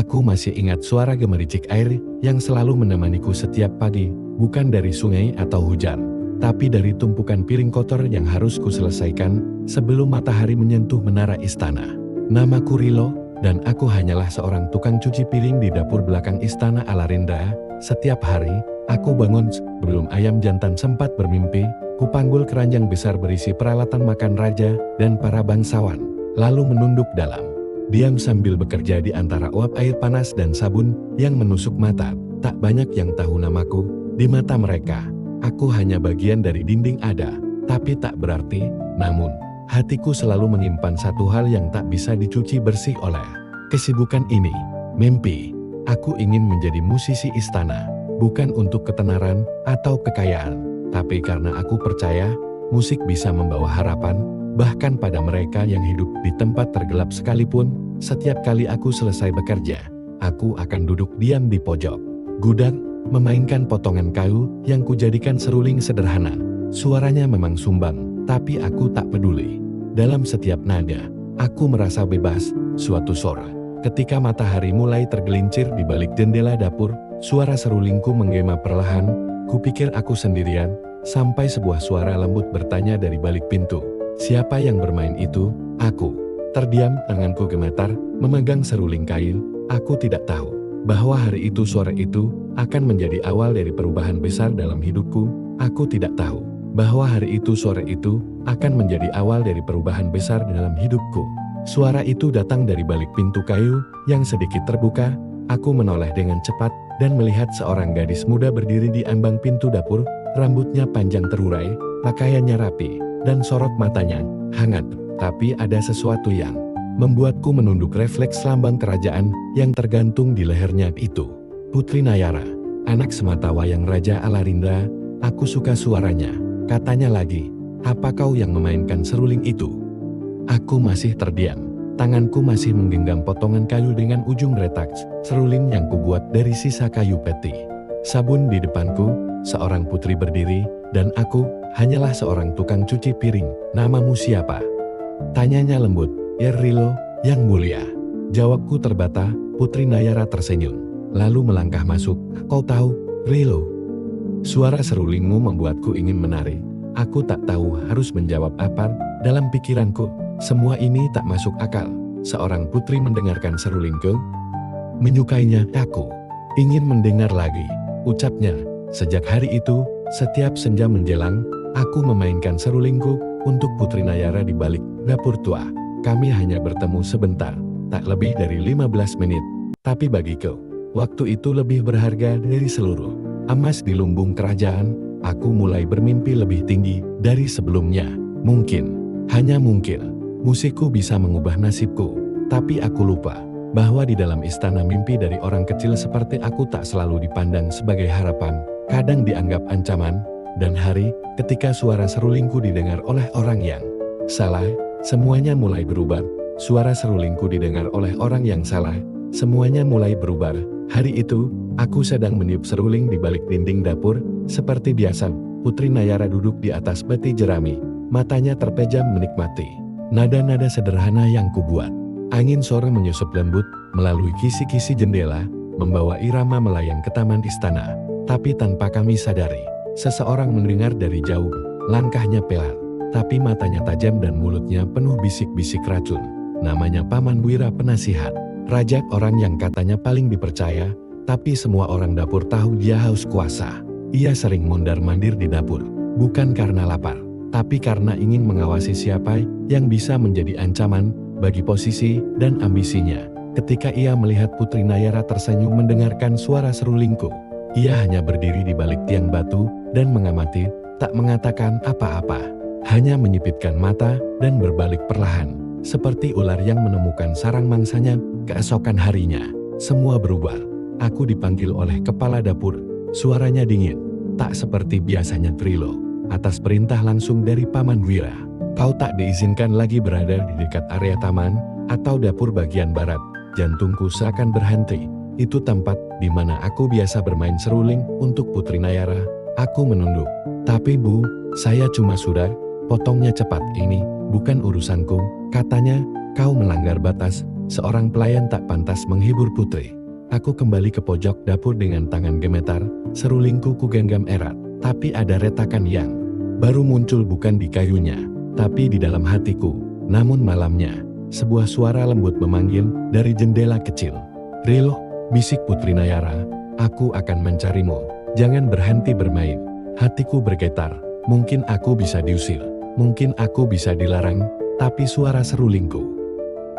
Aku masih ingat suara gemericik air yang selalu menemaniku setiap pagi, bukan dari sungai atau hujan, tapi dari tumpukan piring kotor yang harus kuselesaikan sebelum matahari menyentuh menara istana. Namaku Rilo, dan aku hanyalah seorang tukang cuci piring di dapur belakang istana Alarindra. Setiap hari, aku bangun sebelum ayam jantan sempat bermimpi, kupanggul keranjang besar berisi peralatan makan raja dan para bangsawan, lalu menunduk dalam. Diam sambil bekerja di antara uap air panas dan sabun yang menusuk mata. Tak banyak yang tahu namaku. Di mata mereka, aku hanya bagian dari dinding ada, tapi tak berarti. Namun, hatiku selalu menyimpan satu hal yang tak bisa dicuci bersih oleh kesibukan ini. Mimpi. Aku ingin menjadi musisi istana, bukan untuk ketenaran atau kekayaan, tapi karena aku percaya musik bisa membawa harapan, bahkan pada mereka yang hidup di tempat tergelap sekalipun. Setiap kali aku selesai bekerja, aku akan duduk diam di pojok gudang, memainkan potongan kayu yang kujadikan seruling sederhana. Suaranya memang sumbang, tapi aku tak peduli. Dalam setiap nada, aku merasa bebas. Suatu sore, ketika matahari mulai tergelincir di balik jendela dapur, suara serulingku menggema perlahan. Kupikir aku sendirian, sampai sebuah suara lembut bertanya dari balik pintu, "Siapa yang bermain itu?" Aku terdiam, tanganku gemetar, memegang seruling kail. Aku tidak tahu bahwa hari itu, suara itu, akan menjadi awal dari perubahan besar dalam hidupku. Aku tidak tahu bahwa hari itu, suara itu, akan menjadi awal dari perubahan besar dalam hidupku. Suara itu datang dari balik pintu kayu yang sedikit terbuka. Aku menoleh dengan cepat dan melihat seorang gadis muda berdiri di ambang pintu dapur. Rambutnya panjang terurai, pakaiannya rapi, dan sorot matanya hangat. Tapi ada sesuatu yang membuatku menunduk refleks lambang kerajaan yang tergantung di lehernya itu. Putri Nayara, anak sematawayang Raja Alarindra. Aku suka suaranya, katanya lagi. Apa kau yang memainkan seruling itu? Aku masih terdiam. Tanganku masih menggenggam potongan kayu dengan ujung retak seruling yang kubuat dari sisa kayu peti. Sabun di depanku, seorang putri berdiri, dan aku hanyalah seorang tukang cuci piring. Namamu siapa? Tanyanya lembut. "Ya Rilo, yang mulia." Jawabku terbata. Putri Nayara tersenyum, lalu melangkah masuk. "Kau tahu, Rilo?" Suara serulingmu membuatku ingin menari. Aku tak tahu harus menjawab apa. Dalam pikiranku, semua ini tak masuk akal. Seorang putri mendengarkan serulingku, menyukainya. Aku ingin mendengar lagi, ucapnya. Sejak hari itu, setiap senja menjelang, aku memainkan serulingku untuk Putri Nayara di balik dapur tua. Kami hanya bertemu sebentar, tak lebih dari 15 menit. Tapi bagiku, waktu itu lebih berharga dari seluruh emas di lumbung kerajaan. Aku mulai bermimpi lebih tinggi dari sebelumnya. Mungkin, hanya mungkin, musikku bisa mengubah nasibku. Tapi aku lupa bahwa di dalam istana mimpi dari orang kecil seperti aku tak selalu dipandang sebagai harapan, kadang dianggap ancaman. Dan hari, ketika suara serulingku didengar oleh orang yang salah, semuanya mulai berubah. Suara serulingku didengar oleh orang yang salah, semuanya mulai berubah. Hari itu, aku sedang meniup seruling di balik dinding dapur. Seperti biasa, Putri Nayara duduk di atas peti jerami. Matanya terpejam menikmati nada-nada sederhana yang kubuat. Angin sore menyusup lembut melalui kisi-kisi jendela, membawa irama melayang ke taman istana. Tapi tanpa kami sadari, seseorang mendengar dari jauh. Langkahnya pelan, tapi matanya tajam dan mulutnya penuh bisik-bisik racun. Namanya Paman Wira Penasihat Raja, orang yang katanya paling dipercaya, tapi semua orang dapur tahu dia haus kuasa. Ia sering mondar-mandir di dapur, bukan karena lapar, tapi karena ingin mengawasi siapa yang bisa menjadi ancaman bagi posisi dan ambisinya. Ketika ia melihat Putri Nayara tersenyum mendengarkan suara serulingku, ia hanya berdiri di balik tiang batu dan mengamati, tak mengatakan apa-apa, hanya menyipitkan mata dan berbalik perlahan, seperti ular yang menemukan sarang mangsanya. Keesokan harinya, semua berubah. Aku dipanggil oleh kepala dapur, suaranya dingin, tak seperti biasanya. Rilo, atas perintah langsung dari Paman Wira, kau tak diizinkan lagi berada di dekat area taman atau dapur bagian barat. Jantungku seakan berhenti. Itu tempat di mana aku biasa bermain seruling untuk Putri Nayara. Aku menunduk. "Tapi Bu, saya cuma sudah..." Potongnya cepat. "Ini bukan urusanku," katanya. "Kau melanggar batas." Seorang pelayan tak pantas menghibur putri. Aku kembali ke pojok dapur dengan tangan gemetar, serulingku kugenggam erat. Tapi ada retakan yang baru muncul bukan di kayunya, tapi di dalam hatiku. Namun malamnya, sebuah suara lembut memanggil dari jendela kecil. "Rilo," bisik Putri Nayara, "aku akan mencarimu. Jangan berhenti bermain." Hatiku bergetar. Mungkin aku bisa diusir, mungkin aku bisa dilarang, tapi suara serulingku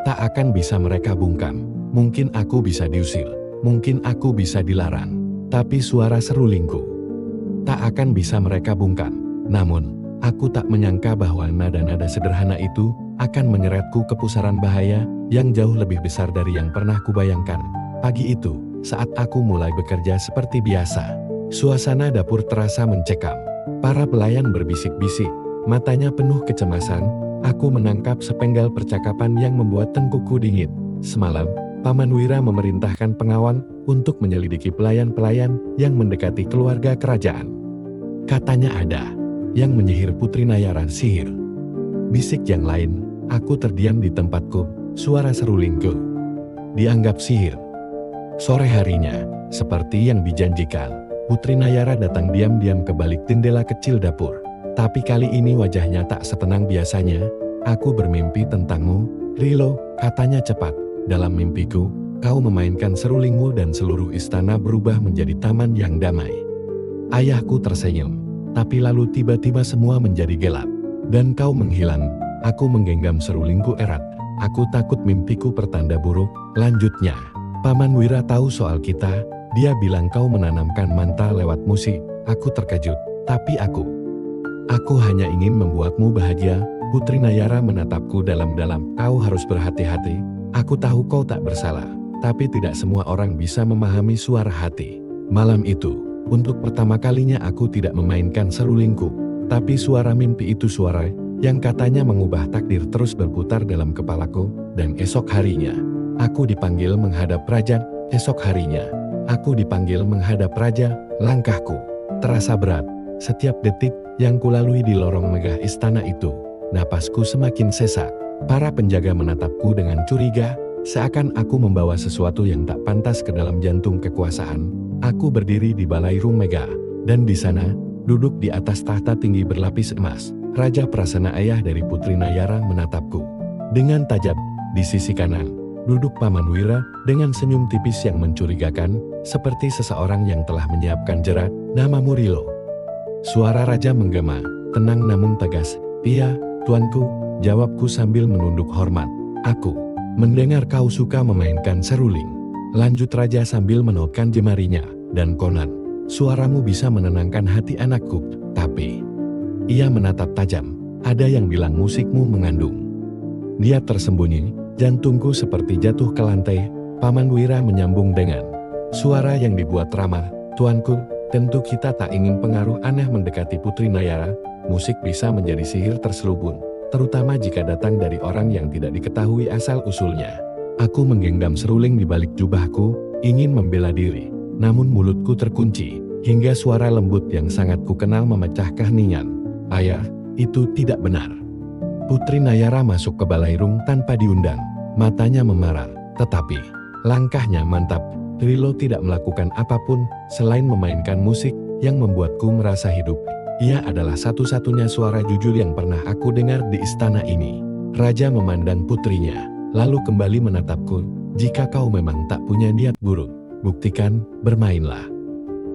tak akan bisa mereka bungkam. Mungkin aku bisa diusir, mungkin aku bisa dilarang, tapi suara serulingku tak akan bisa mereka bungkam. Namun, aku tak menyangka bahwa nada-nada sederhana itu akan menyeretku ke pusaran bahaya yang jauh lebih besar dari yang pernah kubayangkan. Pagi itu, saat aku mulai bekerja seperti biasa, suasana dapur terasa mencekam. Para pelayan berbisik-bisik, matanya penuh kecemasan. Aku menangkap sepenggal percakapan yang membuat tengkuku dingin. Semalam, Paman Wira memerintahkan pengawal untuk menyelidiki pelayan-pelayan yang mendekati keluarga kerajaan. Katanya ada yang menyihir Putri Nayara sihir. Bisik yang lain, aku terdiam di tempatku, suara serulingku dianggap sihir. Sore harinya, seperti yang dijanjikan, Putri Nayara datang diam-diam ke balik jendela kecil dapur. Tapi kali ini wajahnya tak setenang biasanya. "Aku bermimpi tentangmu, Rilo," katanya cepat. "Dalam mimpiku, kau memainkan serulingmu dan seluruh istana berubah menjadi taman yang damai." Ayahku tersenyum, tapi lalu tiba-tiba semua menjadi gelap. "Dan kau menghilang." Aku menggenggam serulingku erat. "Aku takut mimpiku pertanda buruk," lanjutnya. "Paman Wira tahu soal kita. Dia bilang kau menanamkan manta lewat musik." Aku terkejut, "Tapi aku hanya ingin membuatmu bahagia." Putri Nayara menatapku dalam-dalam. "Kau harus berhati-hati. Aku tahu kau tak bersalah, tapi tidak semua orang bisa memahami suara hati." Malam itu, untuk pertama kalinya aku tidak memainkan serulingku, tapi suara mimpi itu, suara yang katanya mengubah takdir, terus berputar dalam kepalaku. Dan esok harinya, aku dipanggil menghadap raja. Esok harinya, aku dipanggil menghadap raja. Langkahku terasa berat. Setiap detik yang kulalui di lorong megah istana itu, napasku semakin sesak. Para penjaga menatapku dengan curiga, seakan aku membawa sesuatu yang tak pantas ke dalam jantung kekuasaan. Aku berdiri di balairung megah, dan di sana, duduk di atas tahta tinggi berlapis emas, Raja Prasana, ayah dari Putri Nayara, menatapku dengan tajam. Di sisi kanan, duduk Paman Wira dengan senyum tipis yang mencurigakan, seperti seseorang yang telah menyiapkan jerat. "Namamu Rilo?" Suara raja menggema, tenang namun tegas. "Iya, tuanku," jawabku sambil menunduk hormat. "Aku mendengar kau suka memainkan seruling," lanjut raja sambil menolkan jemarinya. "Dan konon, suaramu bisa menenangkan hati anakku. Tapi," ia menatap tajam, "ada yang bilang musikmu mengandung." Dia tersembunyi. Jantungku seperti jatuh ke lantai. Paman Wira menyambung dengan suara yang dibuat ramah. "Tuanku, tentu kita tak ingin pengaruh aneh mendekati Putri Nayara. Musik bisa menjadi sihir terselubung, terutama jika datang dari orang yang tidak diketahui asal-usulnya." Aku menggenggam seruling di balik jubahku, ingin membela diri. Namun mulutku terkunci, hingga suara lembut yang sangat kukenal memecah keheningan. "Ayah, itu tidak benar." Putri Nayara masuk ke balairung tanpa diundang. Matanya memerah, tetapi langkahnya mantap. Rilo tidak melakukan apapun selain memainkan musik yang membuatku merasa hidup. Ia adalah satu-satunya suara jujur yang pernah aku dengar di istana ini. Raja memandang putrinya, lalu kembali menatapku. "Jika kau memang tak punya niat buruk, buktikan, bermainlah."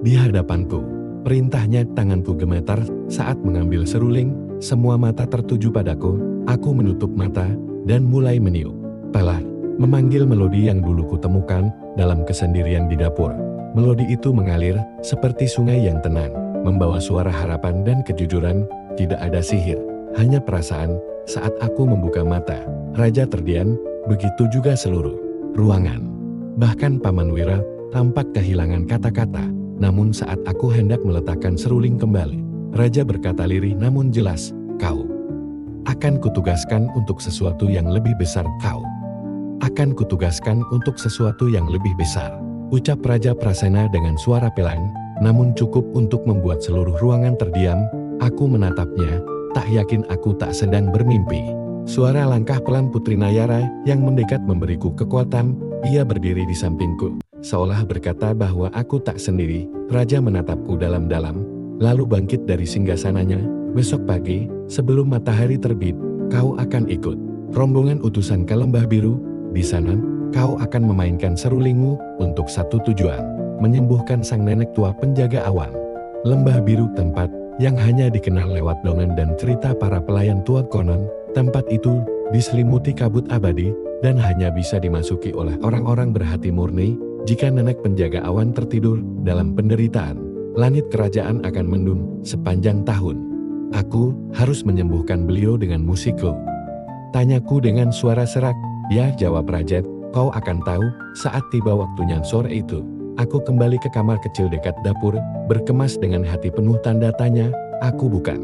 Di hadapanku, perintahnya. Tanganku gemetar saat mengambil seruling. Semua mata tertuju padaku. Aku menutup mata dan mulai meniup. Pelan, memanggil melodi yang dulu kutemukan dalam kesendirian di dapur. Melodi itu mengalir seperti sungai yang tenang, membawa suara harapan dan kejujuran. Tidak ada sihir, hanya perasaan. Saat aku membuka mata, raja terdiam, begitu juga seluruh ruangan. Bahkan Paman Wira tampak kehilangan kata-kata. Namun saat aku hendak meletakkan seruling kembali, raja berkata lirih namun jelas, "Kau akan kutugaskan untuk sesuatu yang lebih besar. Kau akan kutugaskan untuk sesuatu yang lebih besar," ucap Raja Prasena dengan suara pelan, namun cukup untuk membuat seluruh ruangan terdiam. Aku menatapnya, tak yakin aku tak sedang bermimpi. Suara langkah pelan Putri Nayara yang mendekat memberiku kekuatan. Ia berdiri di sampingku, seolah berkata bahwa aku tak sendiri. Raja menatapku dalam-dalam, lalu bangkit dari singgasananya. Besok pagi, sebelum matahari terbit, kau akan ikut rombongan utusan ke Lembah Biru. Di sana, kau akan memainkan serulingmu untuk satu tujuan, menyembuhkan sang nenek tua penjaga awan. Lembah Biru, tempat yang hanya dikenal lewat dongeng dan cerita para pelayan tua konon. Tempat itu diselimuti kabut abadi dan hanya bisa dimasuki oleh orang-orang berhati murni. Jika nenek penjaga awan tertidur dalam penderitaan, langit kerajaan akan mendung sepanjang tahun. Aku harus menyembuhkan beliau dengan musikku. Tanyaku dengan suara serak. Ya, jawab Rajat, kau akan tahu saat tiba waktunya. Sore itu, aku kembali ke kamar kecil dekat dapur, berkemas dengan hati penuh tanda tanya. Aku bukan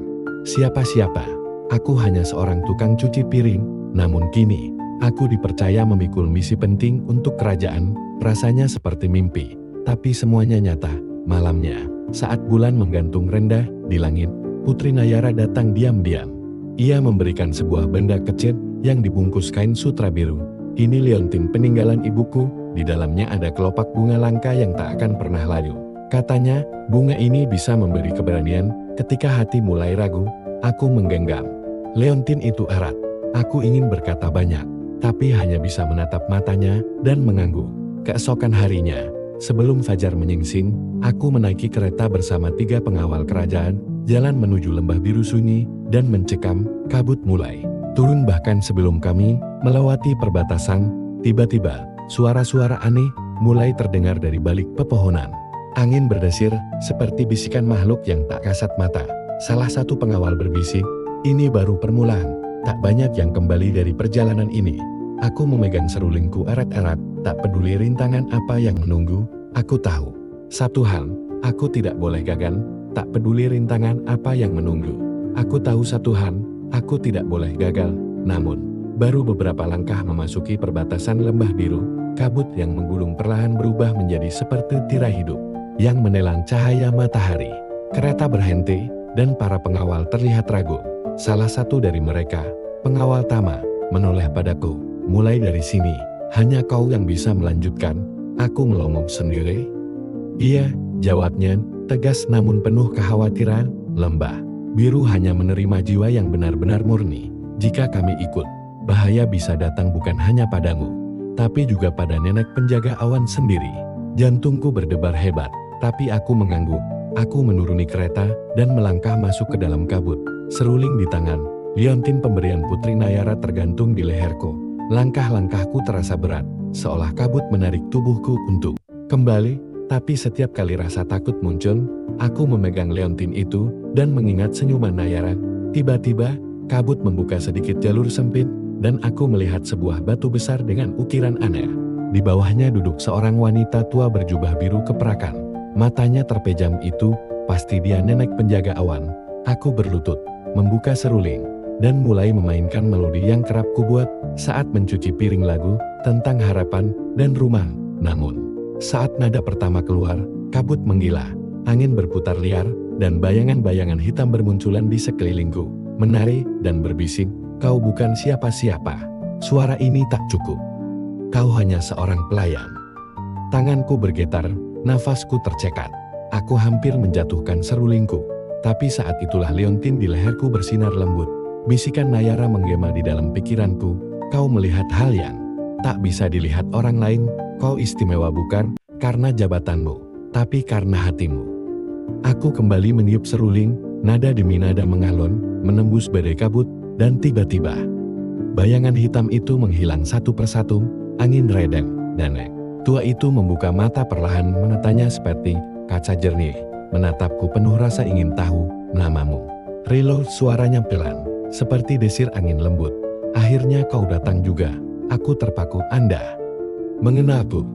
siapa-siapa. Aku hanya seorang tukang cuci piring, namun kini, aku dipercaya memikul misi penting untuk kerajaan. Rasanya seperti mimpi, tapi semuanya nyata. Malamnya, saat bulan menggantung rendah di langit, Putri Nayara datang diam-diam. Ia memberikan sebuah benda kecil yang dibungkus kain sutra biru. Ini liontin peninggalan ibuku, di dalamnya ada kelopak bunga langka yang tak akan pernah layu. Katanya, bunga ini bisa memberi keberanian ketika hati mulai ragu. Aku menggenggam leontin itu erat. Aku ingin berkata banyak, tapi hanya bisa menatap matanya dan mengangguk. Keesokan harinya, sebelum fajar menyingsing, aku menaiki kereta bersama 3 pengawal kerajaan. Jalan menuju Lembah Biru sunyi dan mencekam. Kabut mulai turun bahkan sebelum kami melewati perbatasan. Tiba-tiba, suara-suara aneh mulai terdengar dari balik pepohonan. Angin berdesir seperti bisikan makhluk yang tak kasat mata. Salah satu pengawal berbisik, "Ini baru permulaan, tak banyak yang kembali dari perjalanan ini." Aku memegang serulingku erat-erat, tak peduli rintangan apa yang menunggu. Aku tahu satu hal, aku tidak boleh gagal, tak peduli rintangan apa yang menunggu. Aku tahu satu hal, aku tidak boleh gagal. Namun, baru beberapa langkah memasuki perbatasan Lembah Biru, kabut yang menggulung perlahan berubah menjadi seperti tirai hidup yang menelan cahaya matahari. Kereta berhenti, dan para pengawal terlihat ragu. Salah satu dari mereka, pengawal Tama, menoleh padaku. "Mulai dari sini, hanya kau yang bisa melanjutkan." Aku melongo sendiri. "Iya," jawabnya, tegas namun penuh kekhawatiran. "Lembah Biru hanya menerima jiwa yang benar-benar murni. Jika kami ikut, bahaya bisa datang bukan hanya padamu, tapi juga pada nenek penjaga awan sendiri." Jantungku berdebar hebat, tapi aku mengangguk. Aku menuruni kereta dan melangkah masuk ke dalam kabut. Seruling di tangan, liontin pemberian Putri Nayara tergantung di leherku. Langkah-langkahku terasa berat, seolah kabut menarik tubuhku untuk kembali. Tapi setiap kali rasa takut muncul, aku memegang leontin itu dan mengingat senyuman Nayara. Tiba-tiba, kabut membuka sedikit jalur sempit, dan aku melihat sebuah batu besar dengan ukiran aneh. Di bawahnya duduk seorang wanita tua berjubah biru keperakan. Matanya terpejam. Itu pasti dia nenek penjaga awan. Aku berlutut, membuka seruling, dan mulai memainkan melodi yang kerap kubuat saat mencuci piring lagu tentang harapan dan rumah. Namun, saat nada pertama keluar, kabut menggila, angin berputar liar, dan bayangan-bayangan hitam bermunculan di sekelilingku, menari dan berbisik, "Kau bukan siapa-siapa. Suara ini tak cukup. Kau hanya seorang pelayan." Tanganku bergetar, nafasku tercekat. Aku hampir menjatuhkan serulingku. Tapi saat itulah liontin di leherku bersinar lembut. Bisikan Nayara menggema di dalam pikiranku. "Kau melihat hal yang tak bisa dilihat orang lain. Kau istimewa bukan karena jabatanmu, tapi karena hatimu." Aku kembali meniup seruling, nada demi nada mengalun, menembus badai kabut, dan tiba-tiba bayangan hitam itu menghilang satu persatu. Angin redeng. Nenek tua itu membuka mata perlahan, menatanya seperti kaca jernih. Menatapku penuh rasa ingin tahu. "Namamu?" Rilo, suaranya pelan, seperti desir angin lembut. "Akhirnya kau datang juga." Aku terpaku. "Anda mengenalku?"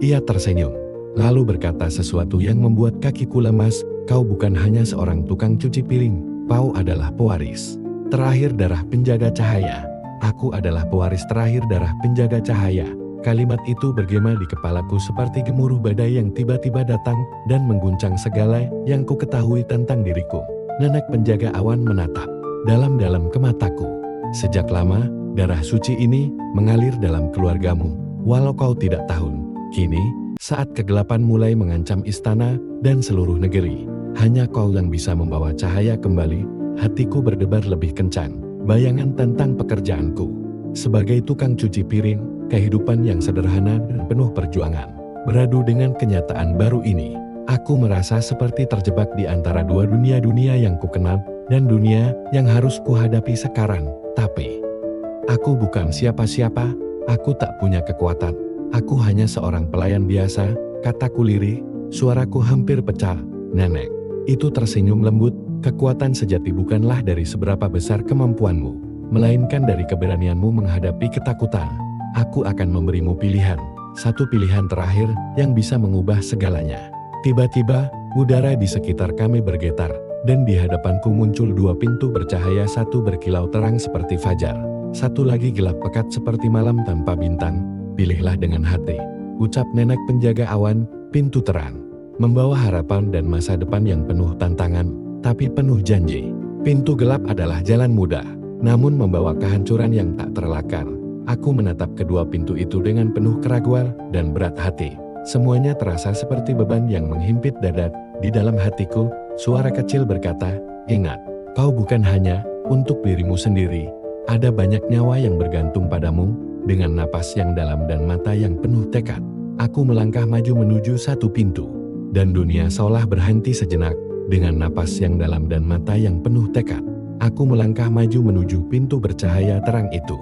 Ia tersenyum, lalu berkata sesuatu yang membuat kakiku lemas. "Kau bukan hanya seorang tukang cuci piring. Kau adalah pewaris terakhir darah penjaga cahaya." "Aku adalah pewaris terakhir darah penjaga cahaya." Kalimat itu bergema di kepalaku seperti gemuruh badai yang tiba-tiba datang dan mengguncang segala yang ku ketahui tentang diriku. Nenek penjaga awan menatap dalam-dalam ke mataku. Sejak lama, darah suci ini mengalir dalam keluargamu. Walau kau tidak tahu, kini, saat kegelapan mulai mengancam istana dan seluruh negeri, hanya kau yang bisa membawa cahaya kembali. Hatiku berdebar lebih kencang. Bayangan tentang pekerjaanku sebagai tukang cuci piring, kehidupan yang sederhana dan penuh perjuangan, beradu dengan kenyataan baru ini. Aku merasa seperti terjebak di antara dua dunia yang kukenal dan dunia yang harus kuhadapi sekarang. Tapi, aku bukan siapa-siapa, aku tak punya kekuatan. Aku hanya seorang pelayan biasa, kataku lirih, suaraku hampir pecah. Nenek itu tersenyum lembut. Kekuatan sejati bukanlah dari seberapa besar kemampuanmu, melainkan dari keberanianmu menghadapi ketakutan. Aku akan memberimu pilihan, satu pilihan terakhir yang bisa mengubah segalanya. Tiba-tiba, udara di sekitar kami bergetar, dan di hadapanku muncul dua pintu bercahaya, satu berkilau terang seperti fajar, satu lagi gelap pekat seperti malam tanpa bintang. Pilihlah dengan hati, ucap nenek penjaga awan. Pintu terang membawa harapan dan masa depan yang penuh tantangan, tapi penuh janji. Pintu gelap adalah jalan mudah, namun membawa kehancuran yang tak terelakkan. Aku menatap kedua pintu itu dengan penuh keraguan dan berat hati. Semuanya terasa seperti beban yang menghimpit dada. Di dalam hatiku, suara kecil berkata, ingat, kau bukan hanya untuk dirimu sendiri. Ada banyak nyawa yang bergantung padamu. Dengan napas yang dalam dan mata yang penuh tekad, aku melangkah maju menuju satu pintu, dan dunia seolah berhenti sejenak. Dengan napas yang dalam dan mata yang penuh tekad, aku melangkah maju menuju pintu bercahaya terang itu.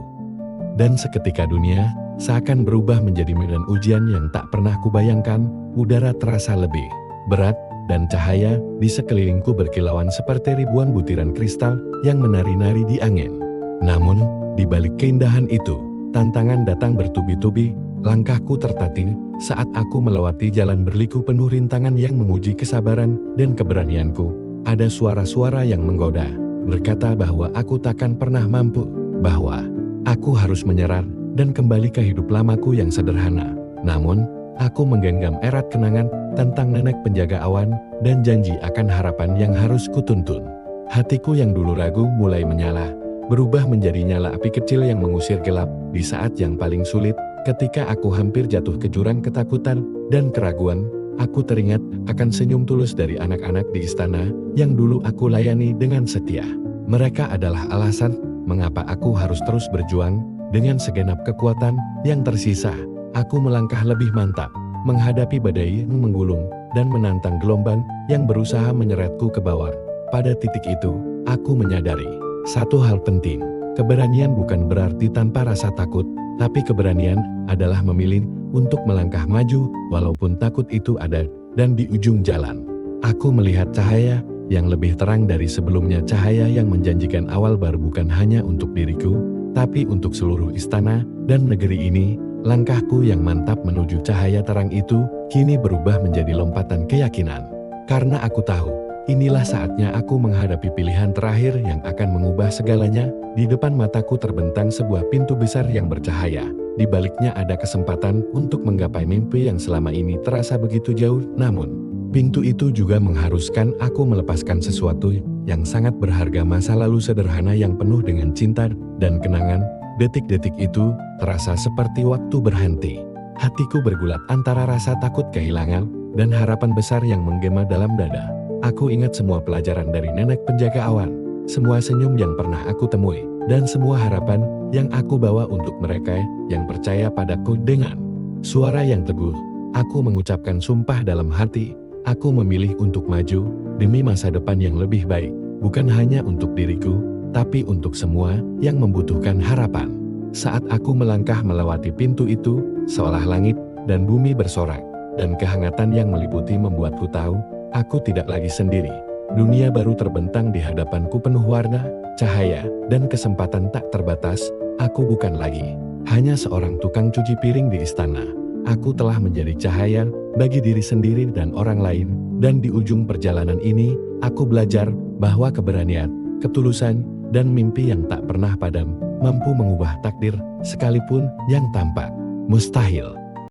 Dan seketika dunia seakan berubah menjadi medan ujian yang tak pernah kubayangkan. Udara terasa lebih berat, dan cahaya di sekelilingku berkilauan seperti ribuan butiran kristal yang menari-nari di angin. Namun, di balik keindahan itu, tantangan datang bertubi-tubi. Langkahku tertatih saat aku melewati jalan berliku penuh rintangan yang menguji kesabaran dan keberanianku. Ada suara-suara yang menggoda, berkata bahwa aku takkan pernah mampu, bahwa aku harus menyerah dan kembali ke hidup lamaku yang sederhana. Namun, aku menggenggam erat kenangan tentang nenek penjaga awan dan janji akan harapan yang harus kutuntun. Hatiku yang dulu ragu mulai menyala, berubah menjadi nyala api kecil yang mengusir gelap. Di saat yang paling sulit, ketika aku hampir jatuh ke jurang ketakutan dan keraguan, aku teringat akan senyum tulus dari anak-anak di istana yang dulu aku layani dengan setia. Mereka adalah alasan mengapa aku harus terus berjuang. Dengan segenap kekuatan yang tersisa, aku melangkah lebih mantap, menghadapi badai yang menggulung, dan menantang gelombang yang berusaha menyeretku ke bawah. Pada titik itu, aku menyadari satu hal penting. Keberanian bukan berarti tanpa rasa takut, tapi keberanian adalah memilih untuk melangkah maju walaupun takut itu ada. Dan di ujung jalan, aku melihat cahaya yang lebih terang dari sebelumnya. Cahaya yang menjanjikan awal baru bukan hanya untuk diriku, tapi untuk seluruh istana dan negeri ini. Langkahku yang mantap menuju cahaya terang itu kini berubah menjadi lompatan keyakinan. Karena aku tahu, inilah saatnya aku menghadapi pilihan terakhir yang akan mengubah segalanya. Di depan mataku terbentang sebuah pintu besar yang bercahaya. Di baliknya ada kesempatan untuk menggapai mimpi yang selama ini terasa begitu jauh. Namun, pintu itu juga mengharuskan aku melepaskan sesuatu yang sangat berharga. Masa lalu sederhana yang penuh dengan cinta dan kenangan. Detik-detik itu terasa seperti waktu berhenti. Hatiku bergulat antara rasa takut kehilangan dan harapan besar yang menggema dalam dada. Aku ingat semua pelajaran dari nenek penjaga awan, semua senyum yang pernah aku temui, dan semua harapan yang aku bawa untuk mereka yang percaya padaku. Dengan suara yang teguh, aku mengucapkan sumpah dalam hati. Aku memilih untuk maju demi masa depan yang lebih baik, bukan hanya untuk diriku, tapi untuk semua yang membutuhkan harapan. Saat aku melangkah melewati pintu itu, seolah langit dan bumi bersorak, dan kehangatan yang meliputi membuatku tahu, aku tidak lagi sendiri. Dunia baru terbentang di hadapanku penuh warna, cahaya, dan kesempatan tak terbatas. Aku bukan lagi hanya seorang tukang cuci piring di istana. Aku telah menjadi cahaya bagi diri sendiri dan orang lain. Dan di ujung perjalanan ini, aku belajar bahwa keberanian, ketulusan, dan mimpi yang tak pernah padam mampu mengubah takdir, sekalipun yang tampak mustahil.